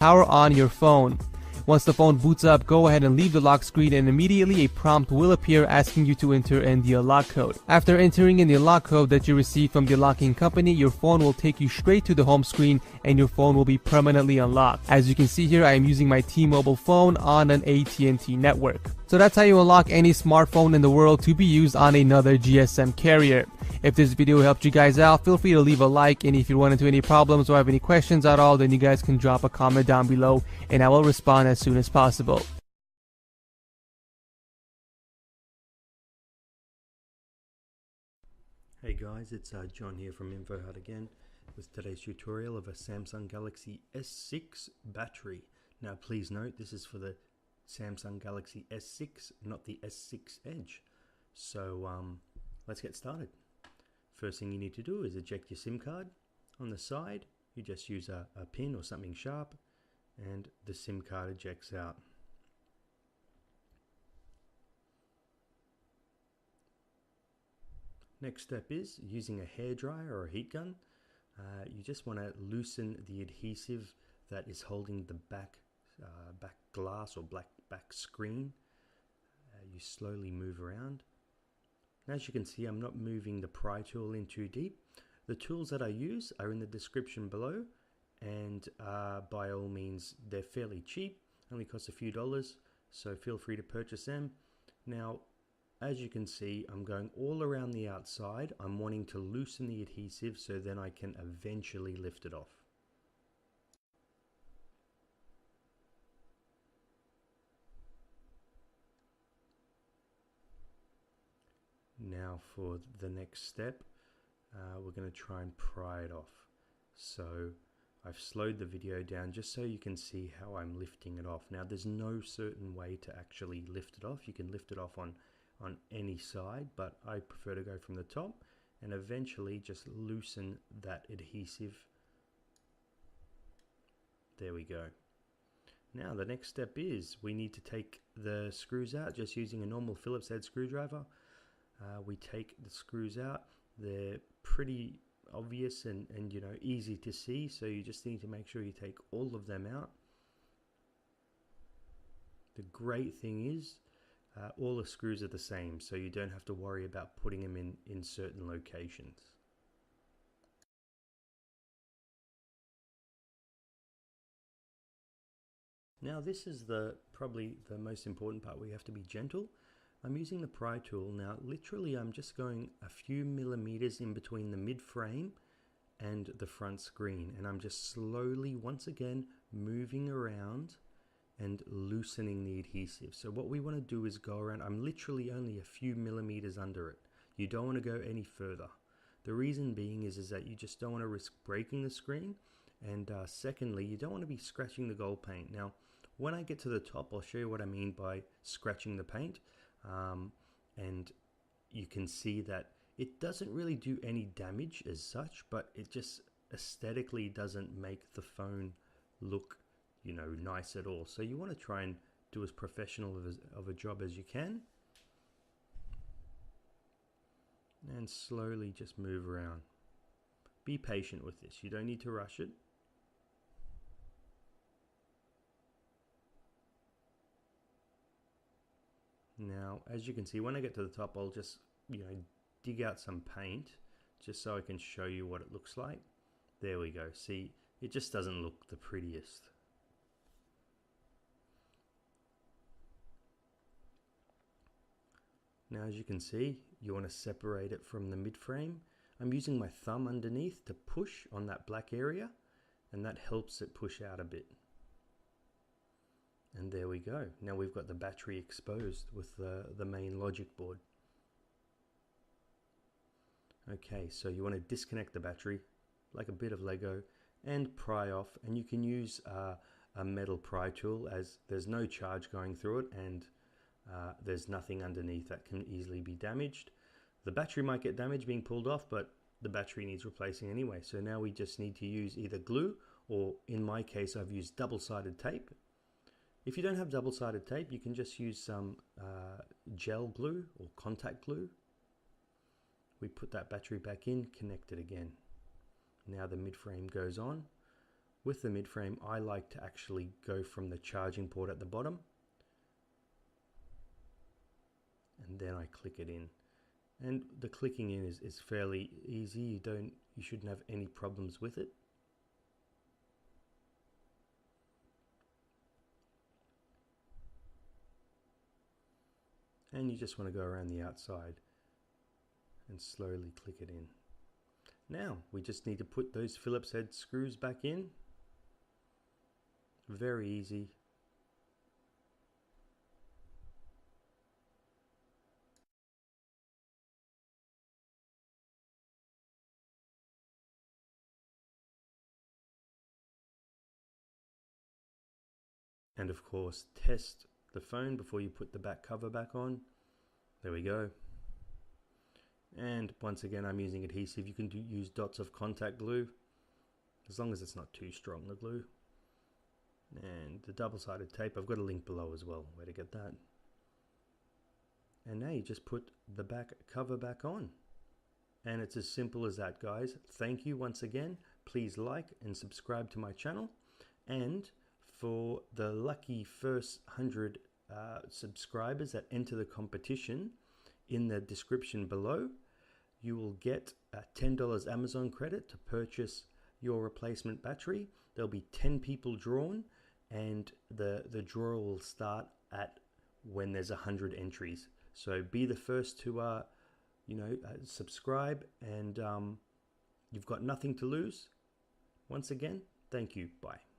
power on your phone. Once the phone boots up, go ahead and leave the lock screen, and immediately a prompt will appear asking you to enter in the unlock code. After entering in the unlock code that you received from the unlocking company, your phone will take you straight to the home screen and your phone will be permanently unlocked. As you can see here, I am using my T-Mobile phone on an AT&T network. So that's how you unlock any smartphone in the world to be used on another GSM carrier. If this video helped you guys out, feel free to leave a like, and if you run into any problems or have any questions at all, then you guys can drop a comment down below and I will respond as soon as possible. Hey guys, it's John here from InfoHut again with today's tutorial of a Samsung Galaxy S6 battery. Now please note, this is for the Samsung Galaxy S6, not the S6 Edge. So let's get started. First thing you need to do is eject your SIM card. On the side, you just use a pin or something sharp and the SIM card ejects out. Next step is using a hairdryer or a heat gun. You just want to loosen the adhesive that is holding the back glass or back screen. You slowly move around. As you can see, I'm not moving the pry tool in too deep. The tools that I use are in the description below, and by all means, they're fairly cheap, only cost a few dollars, so feel free to purchase them. Now, as you can see, I'm going all around the outside. I'm wanting to loosen the adhesive so then I can eventually lift it off. Now for the next step, we're going to try and pry it off. So I've slowed the video down just so you can see how I'm lifting it off. Now there's no certain way to actually lift it off. You can lift it off on any side, but I prefer to go from the top and eventually just loosen that adhesive. There we go. Now the next step is we need to take the screws out just using a normal Phillips head screwdriver. We take the screws out. They're pretty obvious and you know, easy to see, so you just need to make sure you take all of them out. The great thing is all the screws are the same, so you don't have to worry about putting them in certain locations. Now this is probably the most important part where you have to be gentle. I'm using the pry tool. Now literally I'm just going a few millimeters in between the mid frame and the front screen, and I'm just slowly once again moving around and loosening the adhesive. So what we want to do is go around. I'm literally only a few millimeters under it. You don't want to go any further. The reason being is that you just don't want to risk breaking the screen, and secondly, you don't want to be scratching the gold paint. Now when I get to the top, I'll show you what I mean by scratching the paint. And you can see that it doesn't really do any damage as such, but it just aesthetically doesn't make the phone look, you know, nice at all. So you want to try and do as professional of a job as you can, and slowly just move around. Be patient with this. You don't need to rush it. Now, as you can see, when I get to the top, I'll just, you know, dig out some paint just so I can show you what it looks like. There we go. See, it just doesn't look the prettiest. Now, as you can see, you want to separate it from the mid frame. I'm using my thumb underneath to push on that black area, and that helps it push out a bit. And there we go. Now we've got the battery exposed with the main logic board. Okay, so you want to disconnect the battery like a bit of Lego and pry off, and you can use a metal pry tool as there's no charge going through it, and there's nothing underneath that can easily be damaged. The battery might get damaged being pulled off, but the battery needs replacing anyway. So now we just need to use either glue, or in my case I've used double-sided tape. If you don't have double-sided tape, you can just use some gel glue or contact glue. We put that battery back in, connect it again. Now the mid frame goes on. with the mid frame, I like to actually go from the charging port at the bottom, and then I click it in. And the clicking in is fairly easy. You shouldn't have any problems with it. And you just want to go around the outside and slowly click it in. Now we just need to put those Phillips head screws back in. Very easy. And of course, test the phone before you put the back cover back on. There we go. And once again, I'm using adhesive. You can use dots of contact glue, as long as it's not too strong, the glue. And the double-sided tape, I've got a link below as well, where to get that. And now you just put the back cover back on. And it's as simple as that, guys. Thank you once again. Please like and subscribe to my channel. And for the lucky first 100 subscribers that enter the competition, in the description below, you will get $10 Amazon credit to purchase your replacement battery. There'll be 10 people drawn, and the draw will start at when there's 100 entries. So be the first to subscribe, and you've got nothing to lose. Once again, thank you. Bye.